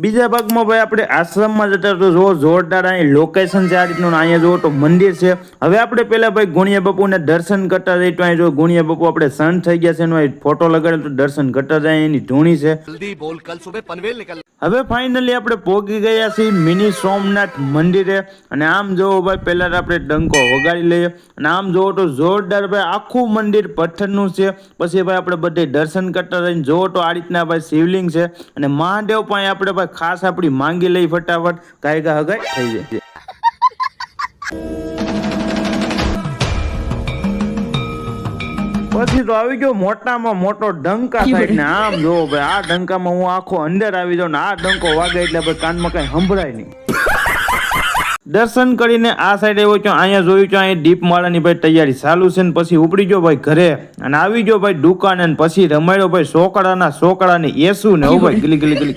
બીજા ભાગમાં ભાઈ આપણે આશ્રમમાં જતા તો જો જોરદાર અહીં લોકેશન છે આ રીતનું ને અહીંયા જો તો મંદિર છે। હવે આપણે પેલા ભાઈ ગુણિયા બાપુને દર્શન કરતા જઈએ તો અહીં જો ગુણિયા બાપુ આપણે સન થઈ ગયા છે એનો અહીં ફોટો લગાડે તો દર્શન કરતા જાય એની ધૂણી છે। जल्दी बोल कल सुबह पनवेल निकल। હવે ફાઇનલી આપણે પહોંચી ગયા છીએ મિની સોમનાથ મંદિરે અને આમ જોવો ભાઈ પહેલા તો આપણે ડંકો વગાડી લઈએ અને આમ જોવો તો જોરદાર ભાઈ આખું મંદિર પથ્થરનું છે। પછી ભાઈ આપણે બધે દર્શન કરતા જઈને જોવો તો આ રીતના ભાઈ શિવલિંગ છે અને મહાદેવ પણ આપણે ભાઈ ખાસ આપણી માંગી લઈ ફટાફટ ગાયકા હગાઈ થઈ જાય। પછી તો આવી ગયો મોટામાં મોટો ડંકા સાઈડ ને આમ જો ભાઈ આ ડંકામાં હું આખો અંદર આવી જાઉં ને આ ડંકો વાગે એટલે ભાઈ કાનમાં કઈ સંભળાય નહીં। દર્શન કરીને આ સાઈડ આવ્યો છું અહીંયા જોયું છું અહીંયા દીપ માળાની ભાઈ તૈયારી ચાલુ છે ને પછી ઉપડી ગયો ભાઈ ઘરે અને આવી ગયો ભાઈ દુકાને પછી રમાડ્યો ભાઈ સોકડાના સોકડાની એસુ ને ભાઈ ગલી ગલી ગલી